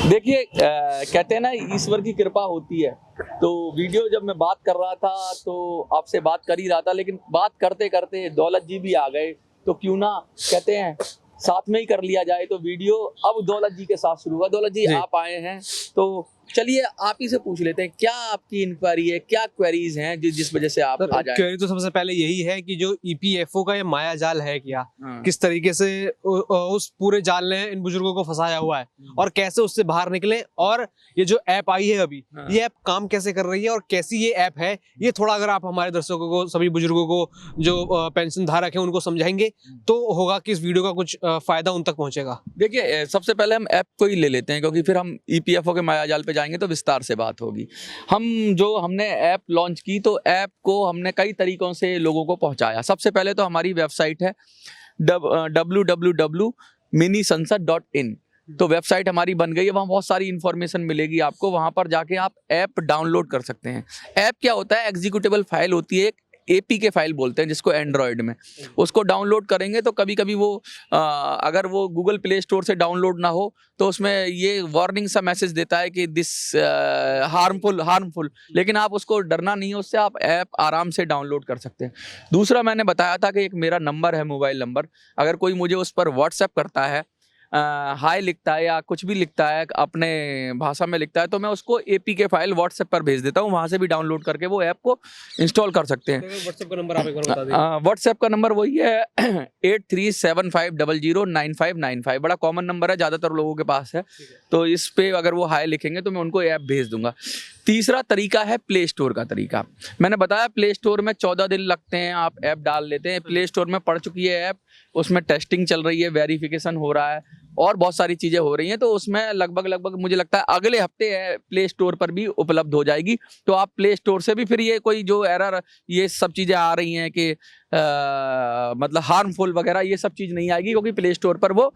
देखिए कहते हैं ना ईश्वर की कृपा होती है। तो वीडियो जब मैं बात कर रहा था तो आपसे बात कर ही रहा था, लेकिन बात करते करते दौलत जी भी आ गए, तो क्यों ना कहते हैं साथ में ही कर लिया जाए। तो वीडियो अब दौलत जी के साथ शुरू हुआ। दौलत जी जी। आप आए हैं तो चलिए आप ही से पूछ लेते हैं, क्या आपकी इंक्वायरी है, क्या क्वेरीज हैं जिस वजह से आप सर आ जाए। क्वेरी तो सबसे पहले यही है कि जो ईपीएफओ का ये माया जाल है क्या, हाँ। किस तरीके से उस पूरे जाल ने इन बुजुर्गों को फंसाया हुआ है और कैसे उससे बाहर निकले, और ये जो ऐप आई है अभी, हाँ। ये ऐप काम कैसे कर रही है और कैसी ये ऐप है, ये थोड़ा अगर आप हमारे दर्शकों को, सभी बुजुर्गों को जो पेंशन धारक है उनको समझाएंगे तो होगा कि इस वीडियो का कुछ फायदा उन तक पहुंचेगा। देखिए सबसे पहले हम ऐप को ही ले लेते हैं, क्योंकि फिर हम ईपीएफओ के मायाजाल पे जाएंगे तो विस्तार से बात होगी। हमने ऐप लॉन्च की तो ऐप को हमने कई तरीकों से लोगों को पहुंचाया। सबसे पहले तो हमारी वेबसाइट है www.minisansad.in। तो वेबसाइट हमारी बन गई है, वहाँ बहुत सारी इन्फॉर्मेशन मिलेगी आपको। वहाँ पर जाके आप ऐप डाउनलोड कर सकते हैं। ऐप क्या होता है, एग्जीक्यूटेबल फाइल होती है, एपीके फाइल बोलते हैं जिसको एंड्रॉयड में। उसको डाउनलोड करेंगे तो कभी कभी वो अगर वो गूगल प्ले स्टोर से डाउनलोड ना हो तो उसमें ये वार्निंग सा मैसेज देता है कि दिस हार्मफुल, लेकिन आप उसको डरना नहीं है, उससे आप ऐप आराम से डाउनलोड कर सकते हैं। दूसरा मैंने बताया था कि एक मेरा नंबर है, मोबाइल नंबर। अगर कोई मुझे उस पर व्हाट्सएप करता है, हाय लिखता है या कुछ भी लिखता है अपने भाषा में लिखता है, तो मैं उसको एपीके फाइल व्हाट्सएप पर भेज देता हूँ। वहाँ से भी डाउनलोड करके वो ऐप को इंस्टॉल कर सकते हैं। व्हाट्सएप का नंबर आप एक बार बता दें। व्हाट्सएप का नंबर वही है 8375009595। बड़ा कॉमन नंबर है, ज़्यादातर लोगों के पास है। तो इस पे अगर वो हाय लिखेंगे तो मैं उनको ऐप भेज दूंगा। तीसरा तरीका है प्ले स्टोर का तरीका। मैंने बताया प्ले स्टोर में 14 दिन लगते हैं, आप ऐप डाल लेते हैं। प्ले स्टोर में पड़ चुकी है ऐप, उसमें टेस्टिंग चल रही है, वेरिफिकेशन हो रहा है और बहुत सारी चीज़ें हो रही हैं। तो उसमें लगभग मुझे लगता है अगले हफ्ते प्ले स्टोर पर भी उपलब्ध हो जाएगी। तो आप प्ले स्टोर से भी फिर ये कोई जो एरर, ये सब चीज़ें आ रही हैं कि मतलब हार्मफुल वगैरह, ये सब चीज़ नहीं आएगी, क्योंकि प्ले स्टोर पर वो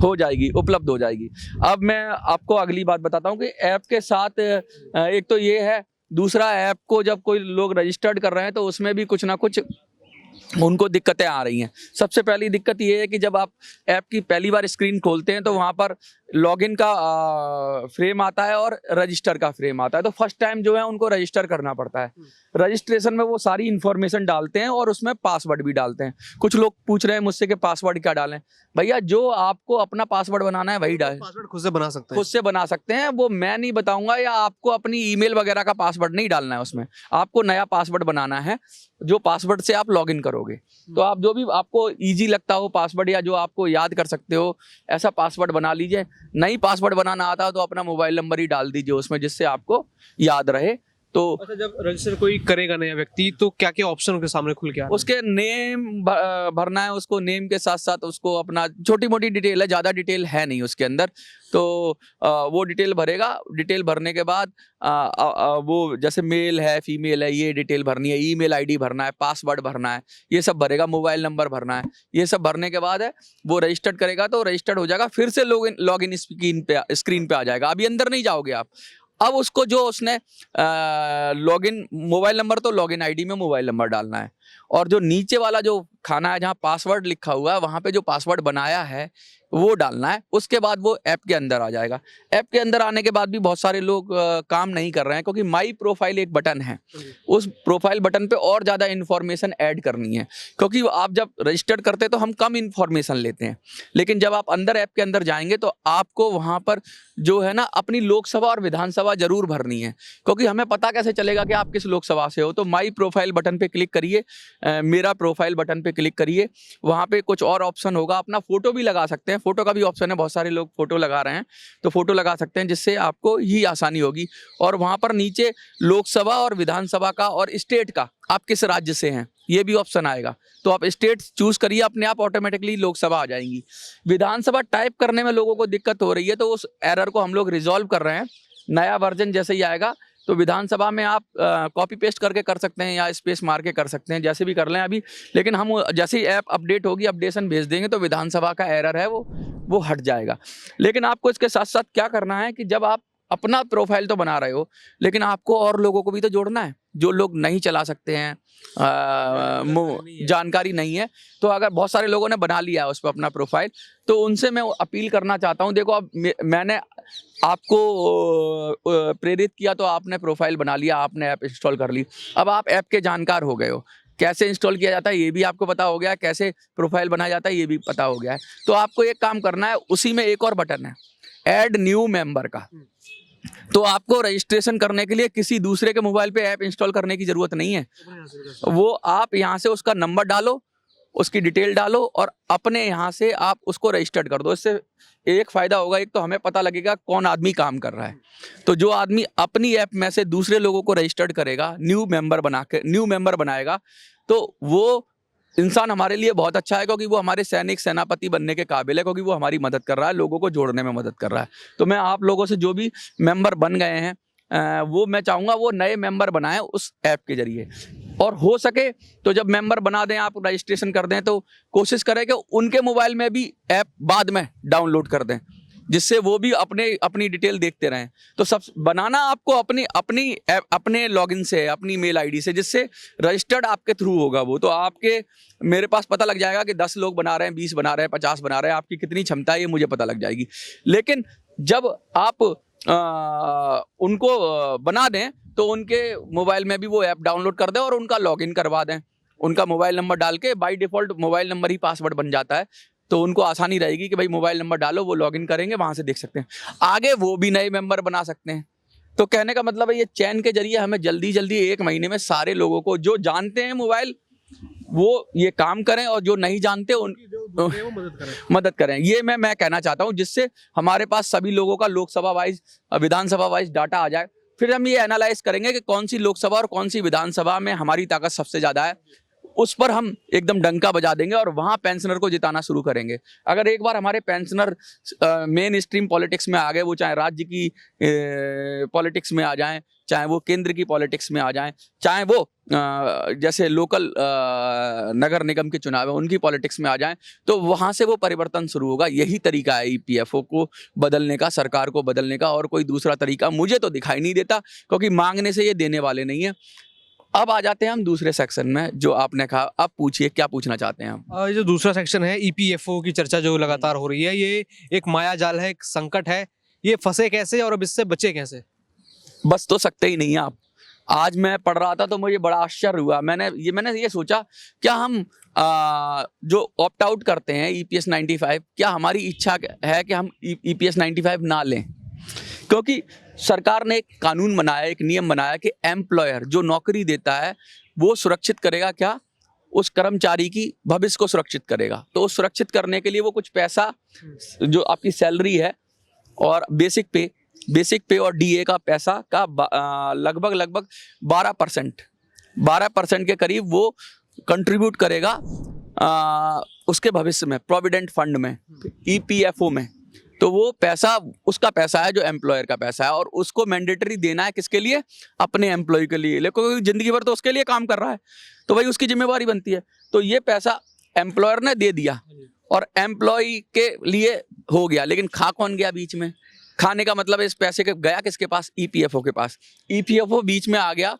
हो जाएगी, उपलब्ध हो जाएगी। अब मैं आपको अगली बात बताता हूँ कि ऐप के साथ एक तो ये है, दूसरा ऐप को जब कोई लोग रजिस्टर्ड कर रहे हैं तो उसमें भी कुछ ना कुछ उनको दिक्कतें आ रही हैं। सबसे पहली दिक्कत ये है कि जब आप ऐप की पहली बार स्क्रीन खोलते हैं तो वहाँ पर लॉगिन का फ्रेम आता है और रजिस्टर का फ्रेम आता है। तो फर्स्ट टाइम जो है उनको रजिस्टर करना पड़ता है। रजिस्ट्रेशन में वो सारी इन्फॉर्मेशन डालते हैं और उसमें पासवर्ड भी डालते हैं। कुछ लोग पूछ रहे हैं मुझसे कि पासवर्ड क्या डालें। भैया जो आपको अपना पासवर्ड बनाना है वही डालें। पासवर्ड खुद से बना सकते हैं। खुद से बना सकते हैं, वो मैं नहीं बताऊंगा, या आपको अपनी ईमेल वगैरह का पासवर्ड नहीं डालना है उसमें। आपको नया पासवर्ड बनाना है, जो पासवर्ड से आप लॉगिन करोगे। तो आप जो भी आपको इजी लगता हो पासवर्ड, या जो आपको याद कर सकते हो, ऐसा पासवर्ड बना लीजिए। नहीं पासवर्ड बनाना आता हो तो अपना मोबाइल नंबर ही डाल दीजिए उसमें, जिससे आपको याद रहे। तो अच्छा, जब रजिस्टर कोई करेगा नया व्यक्ति तो क्या क्या ऑप्शन उसके सामने खुल के आ रहे हैं? उसके नेम भरना है, उसको नेम के साथ साथ उसको अपना छोटी मोटी डिटेल है, ज़्यादा डिटेल है नहीं उसके अंदर। तो वो डिटेल भरेगा। डिटेल भरने के बाद वो जैसे मेल है, फीमेल है, ये डिटेल भरनी है, ईमेल आईडी भरना है, पासवर्ड भरना है, ये सब भरेगा, मोबाइल नंबर भरना है। ये सब भरने के बाद है वो रजिस्टर्ड करेगा, तो रजिस्टर्ड हो जाएगा। फिर से लॉगिन स्क्रीन पे आ जाएगा। अभी अंदर नहीं जाओगे आप। अब उसको जो उसने लॉगिन मोबाइल नंबर, तो लॉगिन आईडी में मोबाइल नंबर डालना है, और जो नीचे वाला जो खाना है जहाँ पासवर्ड लिखा हुआ है, वहाँ पे जो पासवर्ड बनाया है वो डालना है। उसके बाद वो ऐप के अंदर आ जाएगा। ऐप के अंदर आने के बाद भी बहुत सारे लोग काम नहीं कर रहे हैं, क्योंकि माई प्रोफाइल एक बटन है। उस प्रोफाइल बटन पे और ज़्यादा इन्फॉर्मेशन ऐड करनी है, क्योंकि आप जब रजिस्टर्ड करते हैं तो हम कम इन्फॉर्मेशन लेते हैं, लेकिन जब आप अंदर ऐप के अंदर जाएंगे तो आपको वहाँ पर जो है ना अपनी लोकसभा और विधानसभा जरूर भरनी है। क्योंकि हमें पता कैसे चलेगा कि आप किस लोकसभा से हो? तो माई प्रोफाइल बटन पे क्लिक करिए, मेरा प्रोफाइल बटन पे क्लिक करिए। वहाँ पे कुछ और ऑप्शन होगा, अपना फोटो भी लगा सकते हैं। फोटो का भी ऑप्शन है, बहुत सारे लोग फोटो लगा रहे हैं, तो फोटो लगा सकते हैं, जिससे आपको ही आसानी होगी। और वहाँ पर नीचे लोकसभा और विधानसभा का और स्टेट का, आप किस राज्य से हैं, ये भी ऑप्शन आएगा। तो आप स्टेट चूज करिए, अपने आप ऑटोमेटिकली लोकसभा आ जाएंगी। विधानसभा टाइप करने में लोगों को दिक्कत हो रही है, तो उस एरर को हम लोग रिजॉल्व कर रहे हैं। नया वर्जन जैसे ही आएगा तो विधानसभा में आप कॉपी पेस्ट करके कर सकते हैं या स्पेस मार के कर सकते हैं, जैसे भी कर लें अभी। लेकिन हम जैसे ही ऐप अपडेट होगी, अपडेशन भेज देंगे, तो विधानसभा का एरर है वो हट जाएगा। लेकिन आपको इसके साथ साथ क्या करना है कि जब आप अपना प्रोफाइल तो बना रहे हो, लेकिन आपको और लोगों को भी तो जोड़ना है। जो लोग नहीं चला सकते हैं, जानकारी नहीं है, तो अगर बहुत सारे लोगों ने बना लिया है उस पर अपना प्रोफाइल, तो उनसे मैं अपील करना चाहता हूँ। देखो, अब मैंने आपको प्रेरित किया तो आपने प्रोफाइल बना लिया, आपने ऐप इंस्टॉल कर ली। अब आप ऐप के जानकार हो गए हो, कैसे इंस्टॉल किया जाता है ये भी आपको पता हो गया है, कैसे प्रोफाइल बनाया जाता है ये भी पता हो गया है। तो आपको एक काम करना है, उसी में एक और बटन है ऐड न्यू मेंबर का। तो आपको रजिस्ट्रेशन करने के लिए किसी दूसरे के मोबाइल पे ऐप इंस्टॉल करने की जरूरत नहीं है। वो आप यहाँ से उसका नंबर डालो, उसकी डिटेल डालो और अपने यहाँ से आप उसको रजिस्टर्ड कर दो। इससे एक फायदा होगा, एक तो हमें पता लगेगा कौन आदमी काम कर रहा है। तो जो आदमी अपनी ऐप में से दूसरे लोगों को रजिस्टर्ड करेगा, न्यू मेंबर बनाएगा, तो वो इंसान हमारे लिए बहुत अच्छा है, क्योंकि वो हमारे सैनिक सेनापति बनने के काबिल है, क्योंकि वो हमारी मदद कर रहा है, लोगों को जोड़ने में मदद कर रहा है। तो मैं आप लोगों से, जो भी मेंबर बन गए हैं, वो मैं चाहूँगा वो नए मेंबर बनाएं उस ऐप के जरिए। और हो सके तो जब मेंबर बना दें, आप रजिस्ट्रेशन कर दें, तो कोशिश करें कि उनके मोबाइल में भी ऐप बाद में डाउनलोड कर दें, जिससे वो भी अपनी डिटेल देखते रहें। तो सब बनाना आपको अपने लॉगिन से, अपनी मेल आईडी से, जिससे रजिस्टर्ड आपके थ्रू होगा वो। तो आपके मेरे पास पता लग जाएगा कि 10 लोग बना रहे हैं, 20 बना रहे हैं, 50 बना रहे हैं, आपकी कितनी क्षमता है ये मुझे पता लग जाएगी। लेकिन जब आप उनको बना दें तो उनके मोबाइल में भी वो ऐप डाउनलोड कर दें और उनका लॉगिन करवा दें। उनका मोबाइल नंबर डाल के, by default mobile number he password बन जाता है, तो उनको आसानी रहेगी कि भाई मोबाइल नंबर डालो, वो लॉगिन करेंगे, वहाँ से देख सकते हैं। आगे वो भी नए मेंबर बना सकते हैं। तो कहने का मतलब है, ये चैन के जरिए हमें जल्दी 1 महीने में सारे लोगों को, जो जानते हैं मोबाइल वो ये काम करें, और जो नहीं जानते मदद करें। ये मैं कहना चाहता हूँ, जिससे हमारे पास सभी लोगों का लोकसभा वाइज, विधानसभा वाइज डाटा आ जाए। फिर हम ये एनालाइज करेंगे कि कौन सी लोकसभा और कौन सी विधानसभा में हमारी ताकत सबसे ज्यादा है, उस पर हम एकदम डंका बजा देंगे और वहां पेंशनर को जिताना शुरू करेंगे। अगर एक बार हमारे पेंशनर मेन स्ट्रीम पॉलिटिक्स में आ गए, वो चाहे राज्य की पॉलिटिक्स में आ जाएं, चाहे वो केंद्र की पॉलिटिक्स में आ जाएं, चाहे वो जैसे लोकल नगर निगम के चुनाव है उनकी पॉलिटिक्स में आ जाएं, तो वहां से वो परिवर्तन शुरू होगा। यही तरीका है ईपीएफओ को बदलने का, सरकार को बदलने का, और कोई दूसरा तरीका मुझे तो दिखाई नहीं देता, क्योंकि मांगने से ये देने वाले नहीं है। अब आ जाते हैं हम दूसरे सेक्शन में, जो आपने कहा। अब पूछिए, क्या पूछना चाहते हैं हम? ये जो दूसरा सेक्शन है, ईपीएफओ की चर्चा जो लगातार हो रही है, ये एक माया जाल है, एक संकट है। ये फंसे कैसे और अब इससे बचे कैसे? बस तो सकते ही नहीं आप। आज मैं पढ़ रहा था तो मुझे बड़ा आश्चर्य हुआ। मैंने ये सोचा, क्या हम जो ऑप्ट आउट करते हैं ईपीएस 95, क्या हमारी इच्छा है कि हम ईपीएस 95 ना लें? क्योंकि सरकार ने एक कानून बनाया, एक नियम बनाया कि एम्प्लॉयर जो नौकरी देता है वो सुरक्षित करेगा क्या? उस कर्मचारी की भविष्य को सुरक्षित करेगा। तो उस सुरक्षित करने के लिए वो कुछ पैसा, जो आपकी सैलरी है और बेसिक पे और डीए का पैसा का लगभग 12% के करीब वो कंट्रीब्यूट करेगा उसके भविष्य में, प्रोविडेंट फंड में, ईपीएफओ में। तो वो पैसा उसका पैसा है, जो एम्प्लॉयर का पैसा है, और उसको मैंडेटरी देना है किसके लिए? अपने एम्प्लॉय के लिए। लेकिन जिंदगी भर तो उसके लिए काम कर रहा है, तो भाई उसकी जिम्मेवारी बनती है। तो ये पैसा एम्प्लॉयर ने दे दिया और एम्प्लॉय के लिए हो गया, लेकिन खा कौन गया बीच में? खाने का मतलब इस पैसे के गया किसके पास? ईपीएफओ के पास। ईपीएफओ बीच में आ गया,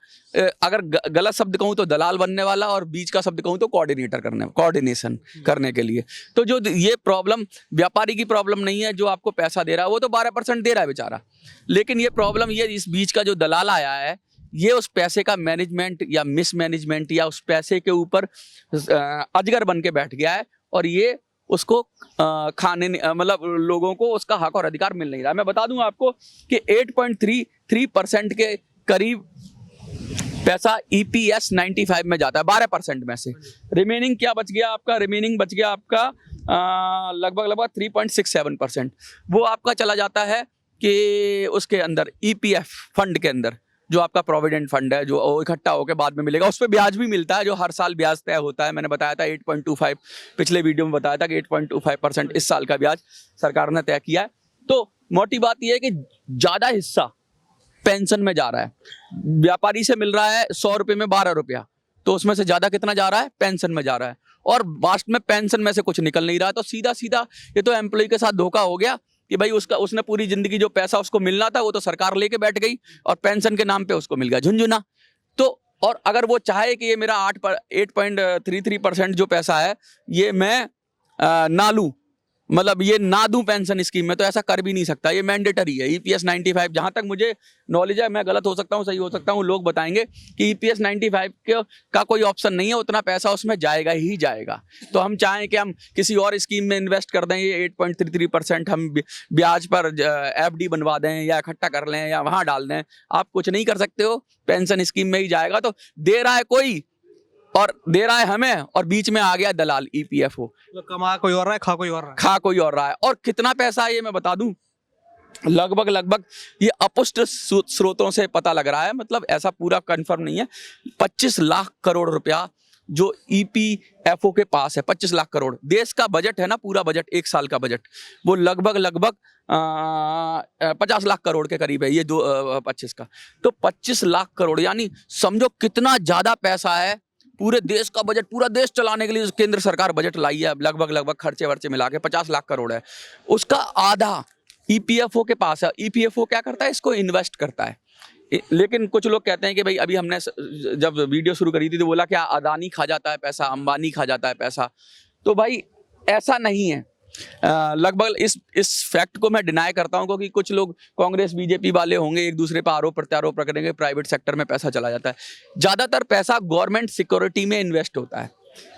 अगर गलत शब्द कहूँ तो दलाल बनने वाला, और बीच का शब्द कहूँ तो कोऑर्डिनेशन करने के लिए। तो जो ये प्रॉब्लम व्यापारी की प्रॉब्लम नहीं है, जो आपको पैसा दे रहा है वो तो 12% दे रहा है बेचारा, लेकिन ये प्रॉब्लम ये इस बीच का जो दलाल आया है, ये उस पैसे का मैनेजमेंट या मिसमैनेजमेंट या उस पैसे के ऊपर अजगर बन के बैठ गया है, और ये उसको खाने, मतलब लोगों को उसका हक और अधिकार मिल नहीं रहा। मैं बता दूं आपको कि 8.33% के करीब पैसा ईपीएस 95 में जाता है, 12% में से। रिमेनिंग क्या बच गया आपका? रिमेनिंग बच गया आपका लगभग 3.67%। वो आपका चला जाता है कि उसके अंदर ईपीएफ फंड के अंदर, जो आपका प्रोविडेंट फंड है, जो इकट्ठा होकर बाद में मिलेगा। उस पर ब्याज भी मिलता है, जो हर साल ब्याज तय होता है। मैंने बताया था 8.25, पिछले वीडियो में बताया था कि 8.25% इस साल का ब्याज सरकार ने तय किया है। तो मोटी बात यह है कि ज़्यादा हिस्सा पेंशन में जा रहा है। व्यापारी से मिल रहा है 100 रुपये में 12 रुपया, तो उसमें से ज़्यादा कितना जा रहा है? पेंशन में जा रहा है, और लास्ट में पेंशन में से कुछ निकल नहीं रहा। तो सीधा ये तो एम्प्लॉय के साथ धोखा हो गया कि भाई उसने पूरी जिंदगी जो पैसा उसको मिलना था वो तो सरकार लेके बैठ गई, और पेंशन के नाम पे उसको मिल गया झुंझुना। तो और अगर वो चाहे कि ये मेरा 8.33% जो पैसा है ये मैं ना लूं, मतलब ये ना दूं पेंशन स्कीम में, तो ऐसा कर भी नहीं सकता। ये मैंडेटरी है। ईपीएस 95, जहां तक मुझे नॉलेज है, मैं गलत हो सकता हूं, सही हो सकता हूं, लोग बताएंगे कि ईपीएस 95 का कोई ऑप्शन नहीं है, उतना पैसा उसमें जाएगा ही जाएगा। तो हम चाहें कि हम किसी और स्कीम में इन्वेस्ट कर दें, ये 8.33% हम ब्याज पर एफडी बनवा दें या इकट्ठा कर लें या वहां डाल दें, आप कुछ नहीं कर सकते हो, पेंशन स्कीम में ही जाएगा। तो दे रहा है कोई और दे रहा है हमें, और बीच में आ गया दलाल ईपीएफओ। तो कमा कोई और रहा है, खा कोई और रहा है। खा कोई और रहा है। और कितना पैसा है ये मैं बता दूं, लगभग ये अपुष्ट स्रोतों से पता लग रहा है, मतलब ऐसा पूरा कंफर्म नहीं है, 25 लाख करोड़ रुपया जो ईपीएफओ के पास है। 25 लाख करोड़ देश का बजट है ना, पूरा बजट 1 साल का बजट, वो लगभग 50 लाख करोड़ के करीब है ये 25 का। तो 25 लाख करोड़ यानी समझो कितना ज्यादा पैसा है। पूरे देश का बजट, पूरा देश चलाने के लिए केंद्र सरकार बजट लाई है, लगभग खर्चे वर्चे मिला के 50 लाख करोड़ है, उसका आधा ईपीएफओ के पास है। ईपीएफओ क्या करता है, इसको इन्वेस्ट करता है। लेकिन कुछ लोग कहते हैं कि भाई अभी हमने जब वीडियो शुरू करी थी तो बोला क्या अदानी खा जाता है पैसा, अंबानी खा जाता है पैसा, तो भाई ऐसा नहीं है। लगभग इस फैक्ट को मैं डिनाई करता हूं, क्योंकि कुछ लोग कांग्रेस बीजेपी वाले होंगे एक दूसरे पर आरोप प्रत्यारोप करेंगे, प्राइवेट सेक्टर में पैसा चला जाता है। ज्यादातर पैसा गवर्नमेंट सिक्योरिटी में इन्वेस्ट होता है,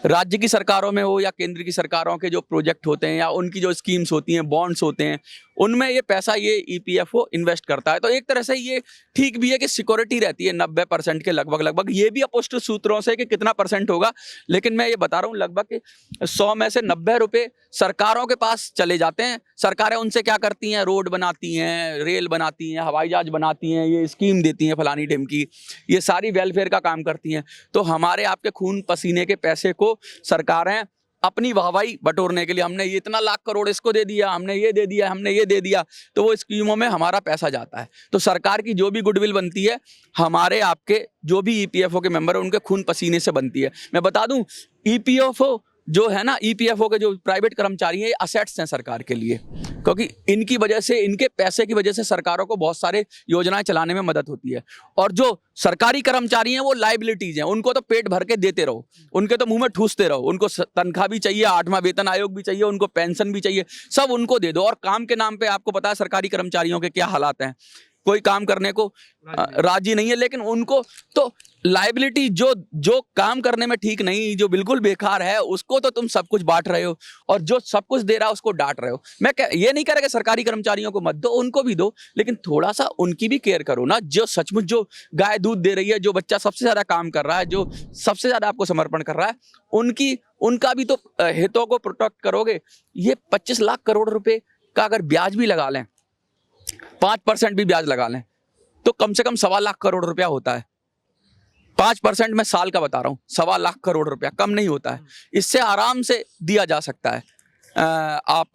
राज्य की सरकारों में हो या केंद्र की सरकारों के जो प्रोजेक्ट होते हैं या उनकी जो स्कीम्स होती हैं, बॉन्ड्स होते हैं, उनमें ये पैसा ये ईपीएफओ इन्वेस्ट करता है। तो एक तरह से ये ठीक भी है कि सिक्योरिटी रहती है 90% के लगभग। ये भी अपुष्ट सूत्रों से कि कितना परसेंट होगा, लेकिन मैं ये बता रहा हूँ लगभग 100 में से 90 रुपए सरकारों के पास चले जाते हैं। सरकारें उनसे क्या करती हैं, रोड बनाती हैं, रेल बनाती हैं, हवाई जहाज बनाती हैं, ये स्कीम देती हैं फलानी ढिमकी, ये सारी वेलफेयर का काम करती हैं। तो हमारे आपके खून पसीने के पैसे को सरकारें अपनी वाहवाही बटोरने के लिए, हमने ये इतना लाख करोड़ इसको दे दिया, हमने ये दे दिया, हमने ये दे दिया, तो वो स्कीमों में हमारा पैसा जाता है। तो सरकार की जो भी गुडविल बनती है, हमारे आपके जो भी ईपीएफओ के मेंबर है उनके खून पसीने से बनती है। मैं बता दूं, ईपीएफओ जो है ना, ईपीएफओ के जो प्राइवेट कर्मचारी हैं, ये असेट्स हैं सरकार के लिए, क्योंकि इनकी वजह से, इनके पैसे की वजह से सरकारों को बहुत सारे योजनाएं चलाने में मदद होती है। और जो सरकारी कर्मचारी हैं वो लाइबिलिटीज हैं, उनको तो पेट भर के देते रहो, उनके तो मुंह में ठूसते रहो, उनको तनख्वाह भी चाहिए, 8वां वेतन आयोग भी चाहिए, उनको पेंशन भी चाहिए, सब उनको दे दो। और काम के नाम पे आपको पता है सरकारी कर्मचारियों के क्या हालात हैं, कोई काम करने को राजी नहीं है, लेकिन उनको तो लाइबिलिटी जो काम करने में ठीक नहीं, जो बिल्कुल बेकार है, उसको तो तुम सब कुछ बांट रहे हो, और जो सब कुछ दे रहा है उसको डांट रहे हो। मैं ये नहीं कह रहा कि सरकारी कर्मचारियों को मत दो, उनको भी दो, लेकिन थोड़ा सा उनकी भी केयर करो ना। जो सचमुच जो गाय दूध दे रही है, जो बच्चा सबसे ज्यादा काम कर रहा है, जो सबसे ज्यादा आपको समर्पण कर रहा है, उनका भी तो हितों को प्रोटेक्ट करोगे। ये 25 लाख करोड़ रुपए का अगर ब्याज भी लगा लें, 5% भी ब्याज लगा लें, तो कम से कम 1.25 लाख करोड़ रुपया होता है। 5% में साल का बता रहा हूं, 1.25 लाख करोड़ रुपया कम नहीं होता है। इससे आराम से दिया जा सकता है। आप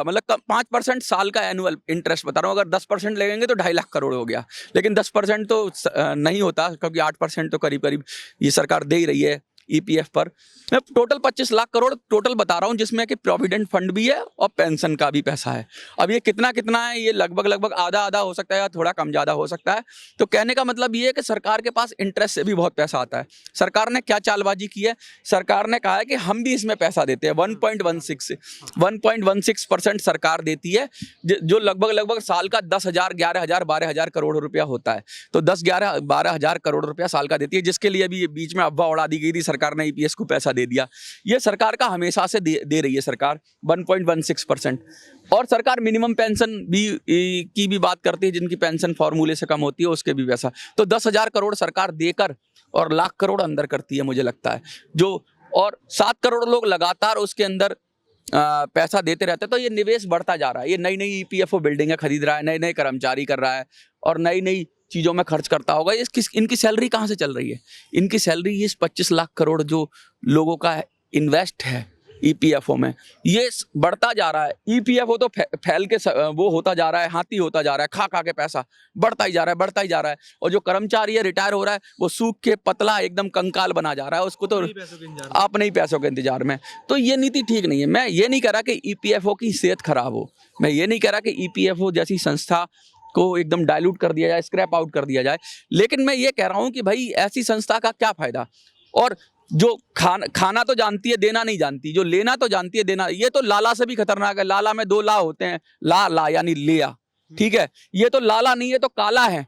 मतलब 5% साल का एनुअल इंटरेस्ट बता रहा हूं, अगर 10% लगेंगे तो 2.5 लाख करोड़ हो गया, लेकिन 10% तो नहीं होता, क्योंकि 8% तो करीब ये सरकार दे ही रही है ईपीएफ पर। मैं टोटल 25 लाख करोड़ टोटल बता रहा हूं, जिसमें कि प्रोविडेंट फंड भी है और पेंशन का भी पैसा है। अब ये कितना है, ये लगभग आधा हो सकता है या थोड़ा कम ज्यादा हो सकता है। तो कहने का मतलब ये है कि सरकार के पास इंटरेस्ट से भी बहुत पैसा आता है। सरकार ने क्या चालबाजी की है, सरकार ने कहा है कि हम भी इसमें पैसा देते हैं। 1.16% सरकार देती है, जो लगभग साल का 10,000, 11,000, 12,000 करोड़ रुपया होता है। तो 10, 11, 12,000 करोड़ रुपया साल का देती है, जिसके लिए अभी बीच में अफवाह उड़ा दी गई थी सरकार ने ईपीएस को पैसा दे दिया। ये सरकार का हमेशा से दे रही है सरकार 1.16%। और सरकार मिनिमम पेंशन भी की भी बात करती है, जिनकी पेंशन फॉर्मूले से कम होती है उसके भी पैसा। तो 10,000 करोड़ सरकार देकर और लाख करोड़ अंदर करती है, मुझे लगता है। जो और 7 करोड़ लोग लगातार उसके अंदर पैसा देते रहते हैं। तो ये निवेश बढ़ता जा रहा है, ये नई ईपीएफओ बिल्डिंगें खरीद रहा है, नए कर्मचारी कर रहा है और नई चीज़ों में खर्च करता होगा। इनकी सैलरी कहाँ से चल रही है? इनकी सैलरी इस 25 लाख करोड़ जो लोगों का इन्वेस्ट है ईपीएफओ में, ये बढ़ता जा रहा है। ईपीएफओ तो फैल के वो होता जा रहा है, हाथी होता जा रहा है, खा के पैसा बढ़ता ही जा रहा है। और जो कर्मचारी है रिटायर हो रहा है, वो सूख के पतला एकदम कंकाल बना जा रहा है, उसको तो अपने ही पैसों के इंतजार में। तो ये नीति ठीक नहीं है। मैं ये नहीं कह रहा कि ईपीएफओ की सेहत खराब हो, मैं ये नहीं कह रहा कि ईपीएफओ जैसी संस्था को एकदम डाइल्यूट कर दिया जाए, स्क्रैप आउट कर दिया जाए। लेकिन मैं ये कह रहा हूँ कि भाई ऐसी संस्था का क्या फायदा। और जो खाना तो जानती है, देना नहीं जानती, जो लेना तो जानती है, देना, ये तो लाला से भी खतरनाक है। लाला में 2 ला होते हैं, ला यानी लिया, ठीक है। ये तो लाला नहीं है, तो काला है,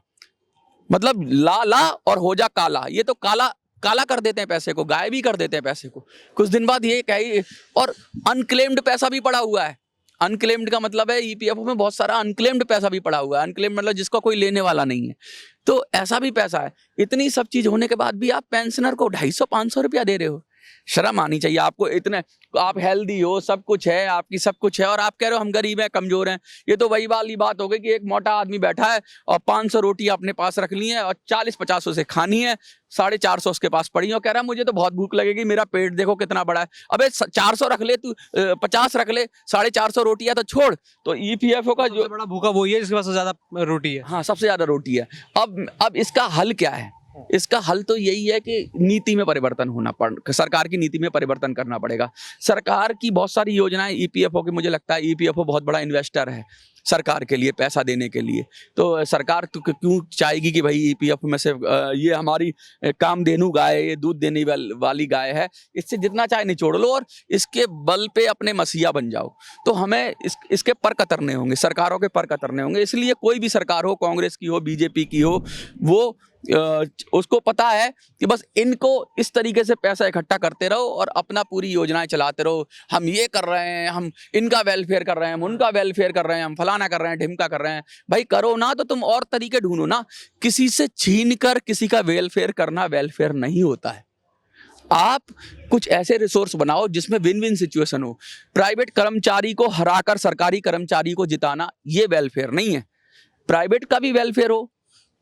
मतलब ला और हो जा काला। ये तो काला कर देते हैं पैसे को, गायब ही कर देते हैं पैसे को। कुछ दिन बाद ये कही, और अनक्लेम्ड पैसा भी पड़ा हुआ है। अनक्लेम्ड का मतलब है ईपीएफओ में बहुत सारा अनक्लेम्ड पैसा भी पड़ा हुआ है। अनक्लेम्ड मतलब जिसका कोई लेने वाला नहीं है, तो ऐसा भी पैसा है। इतनी सब चीज होने के बाद भी आप पेंशनर को 250-500 रुपया दे रहे हो। शर्म आनी चाहिए आपको। इतने आप हेल्दी हो, सब कुछ है, आपकी सब कुछ है, और आप कह रहे हो हम गरीब हैं, कमजोर हैं। ये तो वही वाली बात हो गई कि एक मोटा आदमी बैठा है और 500 रोटी अपने पास रख ली है और 40-50 उसे खानी है, 450 उसके पास पड़ी है, और कह रहा है मुझे तो बहुत भूख लगेगी, मेरा पेट देखो कितना बड़ा है। अबे 400 रख ले तू, 50 रख ले, 450 रोटी है तो छोड़। तो ईपीएफओ का जो बड़ा भूखा वही है जिसके पास ज्यादा रोटी है। हाँ, सबसे ज्यादा रोटी है। अब इसका हल क्या है? इसका हल तो यही है कि नीति में परिवर्तन होना सरकार की नीति में परिवर्तन करना पड़ेगा। सरकार की बहुत सारी योजनाएं ईपीएफओ की, मुझे लगता है ईपीएफओ बहुत बड़ा इन्वेस्टर है सरकार के लिए, पैसा देने के लिए। तो सरकार तो क्यों चाहेगी कि भाई ईपीएफओ में से ये हमारी कामधेनु गाय, ये दूध देने वाली गाय है, इससे जितना चाहे निचोड़ लो और इसके बल पे अपने मसीहा बन जाओ। तो हमें इसके पर कतरने होंगे, सरकारों के पर कतरने होंगे। इसलिए कोई भी सरकार हो, कांग्रेस की हो, बीजेपी की हो, वो उसको पता है कि बस इनको इस तरीके से पैसा इकट्ठा करते रहो और अपना पूरी योजनाएं चलाते रहो। हम ये कर रहे हैं, हम इनका वेलफेयर कर रहे हैं, हम उनका वेलफेयर कर रहे हैं, हम फलाना कर रहे हैं, ढिमका कर रहे हैं। भाई करो ना, तो तुम और तरीके ढूंढो ना। किसी से छीन कर किसी का वेलफेयर करना वेलफेयर नहीं होता है। आप कुछ ऐसे रिसोर्स बनाओ जिसमें विन विन सिचुएशन हो। प्राइवेट कर्मचारी को हराकर सरकारी कर्मचारी को जिताना, ये वेलफेयर नहीं है। प्राइवेट का भी वेलफेयर हो,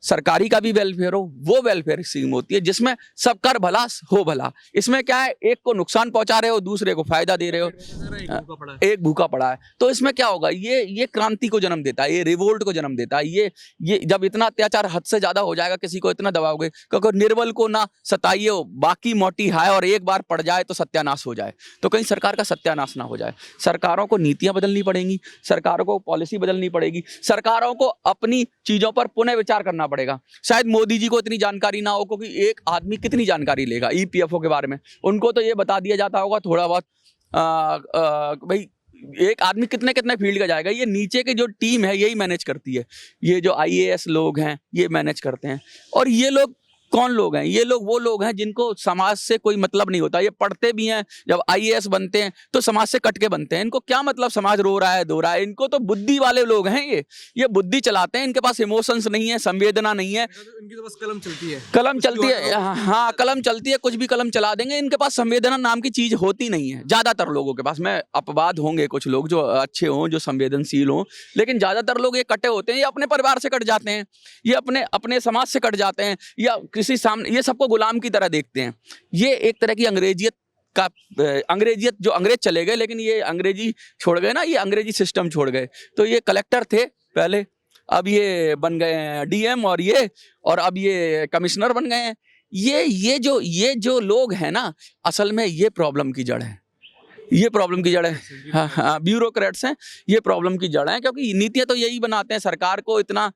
सरकारी का भी वेलफेयर हो, वो वेलफेयर स्कीम होती है जिसमें सब कर भला हो भला। इसमें क्या है, एक को नुकसान पहुंचा रहे हो, दूसरे को फायदा दे रहे हो, एक भूखा पड़ा है। तो इसमें क्या होगा, ये क्रांति को जन्म देता है, ये रिवोल्ट को जन्म देता है। ये जब इतना अत्याचार हद से ज्यादा हो जाएगा, किसी को इतना दबाओगे, क्योंकि निर्बल को ना सताइए, बाकी मोटी हाय, और एक बार पड़ जाए तो सत्यानाश हो जाए। तो कहीं सरकार का सत्यानाश ना हो जाए। सरकारों को नीतियां बदलनी पड़ेंगी, सरकारों को पॉलिसी बदलनी पड़ेगी, सरकारों को अपनी चीजों पर पुनः विचार करना पड़ेगा। शायद मोदी जी को इतनी जानकारी ना हो, क्योंकि एक आदमी कितनी जानकारी लेगा ईपीएफओ के बारे में। उनको तो ये बता दिया जाता होगा थोड़ा बहुत, भाई एक आदमी कितने कितने फील्ड का जाएगा। ये नीचे की जो टीम है यही मैनेज करती है। ये जो आईएएस लोग हैं ये मैनेज करते हैं। और ये लोग कौन लोग हैं? ये लोग वो लोग हैं जिनको समाज से कोई मतलब नहीं होता। ये पढ़ते भी हैं, जब आईएएस बनते हैं तो समाज से कट के बनते हैं। इनको क्या मतलब समाज रो रहा है, धो रहा है? इनको तो बुद्धि वाले लोग हैं, ये बुद्धि चलाते हैं। इनके पास इमोशंस नहीं है, संवेदना नहीं है। इनकी तो बस कलम चलती है, कलम चलती है, हाँ कलम चलती है, कुछ भी कलम चला देंगे। इनके पास संवेदना नाम की चीज होती नहीं है ज्यादातर लोगों के पास। मैं अपवाद होंगे कुछ लोग जो अच्छे हों, जो संवेदनशील हों, लेकिन ज्यादातर लोग ये कटे होते हैं। ये अपने परिवार से कट जाते हैं, ये अपने समाज से कट जाते हैं, या किसी सामने, ये सबको गुलाम की तरह देखते हैं। ये एक तरह की अंग्रेजियत जो अंग्रेज चले गए, लेकिन ये अंग्रेजी छोड़ गए ना, ये अंग्रेजी सिस्टम छोड़ गए। तो ये कलेक्टर थे पहले, अब ये बन गए हैं डीएम, और अब ये कमिश्नर बन गए हैं। ये जो लोग हैं ना, असल में ये प्रॉब्लम की जड़ है। ये प्रॉब्लम की जड़ है, हाँ, ब्यूरोक्रेट्स हैं, ये प्रॉब्लम की जड़ है। क्योंकि नीतियां तो यही बनाते हैं। सरकार को इतना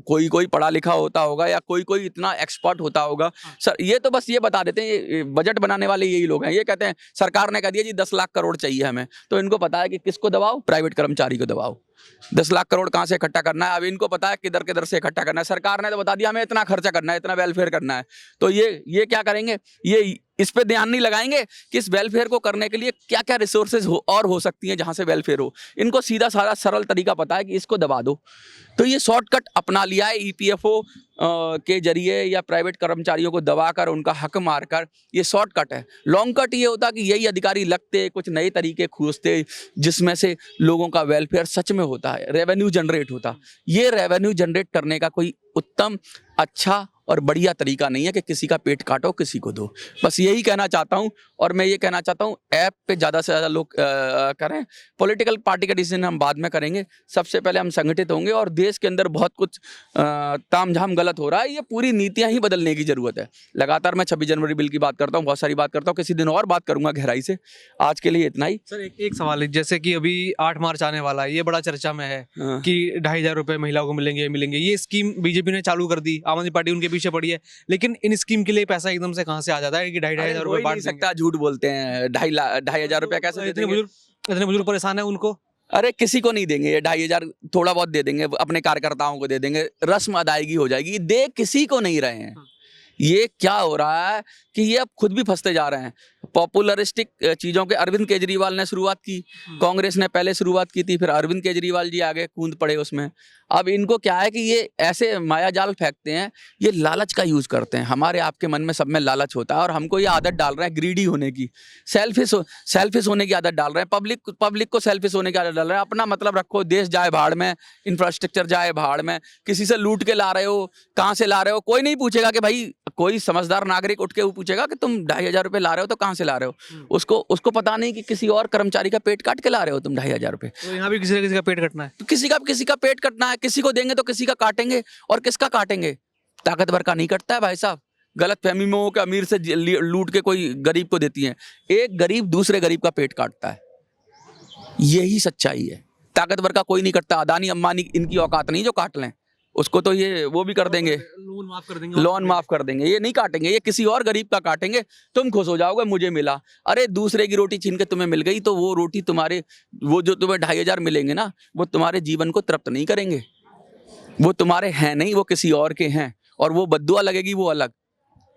कोई पढ़ा लिखा होता होगा, या कोई इतना एक्सपर्ट होता होगा। सर ये तो बस ये बता देते हैं, ये बजट बनाने वाले यही लोग हैं। ये कहते हैं सरकार ने कह दिया जी 10 लाख करोड़ चाहिए हमें, तो इनको पता है कि किसको दबाओ, प्राइवेट कर्मचारी को दबाओ। 10 लाख करोड़ कहाँ से इकट्ठा करना है, अब इनको पता है किधर से इकट्ठा करना है। सरकार ने तो बता दिया हमें इतना खर्चा करना है, इतना वेलफेयर करना है। तो ये क्या करेंगे, ये इस पे ध्यान नहीं लगाएंगे कि इस वेलफेयर को करने के लिए क्या क्या रिसोर्सेज हो सकती हैं जहां से वेलफेयर हो। इनको सीधा सारा सरल तरीका पता है कि इसको दबा दो। तो ये शॉर्टकट अपना लिया है ईपीएफओ के जरिए, या प्राइवेट कर्मचारियों को दबाकर उनका हक मारकर। ये शॉर्टकट है। लॉन्ग कट ये होता कि यही अधिकारी लगते, कुछ नए तरीके खोजते जिसमें से लोगों का वेलफेयर सच में होता है, रेवेन्यू जनरेट होता। ये रेवेन्यू जनरेट करने का कोई उत्तम, अच्छा और बढ़िया तरीका नहीं है कि किसी का पेट काटो, किसी को दो। बस यही कहना चाहता हूँ। और मैं ये कहना चाहता हूँ, ऐप पे ज़्यादा से ज़्यादा लोग करें। पॉलिटिकल पार्टी का डिसीजन हम बाद में करेंगे, सबसे पहले हम संगठित होंगे। और देश के अंदर बहुत कुछ तामझाम गलत हो रहा है, ये पूरी नीतियाँ ही बदलने की ज़रूरत है। लगातार मैं 26 जनवरी बिल की बात करता हूँ, बहुत सारी बात करता हूँ, किसी दिन और बात करूँगा गहराई से। आज के लिए इतना ही। सर एक सवाल है, जैसे कि अभी 8 मार्च आने वाला है, ये बड़ा चर्चा में है हाँ। कि 2,500 रुपए महिलाओं को मिलेंगे। ये स्कीम बीजेपी ने चालू कर दी, आम आदमी पार्टी उनके पीछे पड़ी है, लेकिन इन स्कीम के लिए पैसा एकदम से कहाँ से आ जाता है कि 2,500 रुपए बांट देंगे? सकता, झूठ बोलते हैं। 2,500 रुपया कैसे दे देंगे? इतने बुजुर्ग परेशान है उनको। अरे किसी को नहीं देंगे ये 2,500, थोड़ा बहुत दे देंगे, अपने कार्यकर्ताओं को दे देंगे, रस्म अदायगी हो जाएगी। दे किसी को नहीं रहे हैं। ये क्या हो रहा है कि ये अब खुद भी फंसते जा रहे हैं। पॉपुलरिस्टिक चीज़ों के अरविंद केजरीवाल ने शुरुआत की, कांग्रेस ने पहले शुरुआत की थी, फिर अरविंद केजरीवाल जी आगे कूद पड़े उसमें। अब इनको क्या है कि ये ऐसे माया जाल फेंकते हैं, ये लालच का यूज़ करते हैं। हमारे आपके मन में सब में लालच होता है और हमको ये आदत डाल रहे हैं ग्रीडी होने की, सेल्फिश होने की आदत डाल रहे हैं। पब्लिक को सेल्फिश होने की आदत डाल रहे हैं। अपना मतलब रखो, देश जाए भाड़ में, इंफ्रास्ट्रक्चर जाए भाड़ में। किसी से लूट के ला रहे हो, कहाँ से ला रहे हो, कोई नहीं पूछेगा कि भाई, कोई समझदार नागरिक उठ के वो पूछेगा कि तुम 2,500 रुपये ला रहे हो तो कहाँ से ला रहे हो। उसको पता नहीं कि किसी और कर्मचारी का पेट काट के ला रहे हो तुम 2,500 रुपये। तो यहाँ भी किसी का पेट कटना है, तो किसी का पेट कटना है। किसी को देंगे तो किसी का काटेंगे, और किसका काटेंगे? ताकतवर का नहीं कटता है भाई साहब। गलत फहमी में हो कि अमीर से लूट के कोई गरीब को देती है। एक गरीब दूसरे गरीब का पेट काटता है, यही सच्चाई है। ताकतवर का कोई नहीं कटता। अदानी अंबानी इनकी औकात नहीं जो काट लें। उसको तो ये वो भी कर देंगे, लोन माफ कर देंगे, लोन माफ कर देंगे। ये नहीं काटेंगे, ये किसी और गरीब का काटेंगे। तुम खुश हो जाओगे मुझे मिला। अरे दूसरे की रोटी छीन के तुम्हें मिल गई तो वो रोटी तुम्हारे, वो जो तुम्हें 2,500 मिलेंगे ना, वो तुम्हारे जीवन को तृप्त नहीं करेंगे। वो तुम्हारे हैं नहीं, वो किसी और के हैं, और वो बद्दुआ लगेगी वो अलग।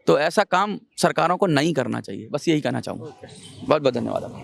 तो ऐसा काम सरकारों को नहीं करना चाहिए। बस यही कहना चाहूँगा। बहुत बहुत धन्यवाद।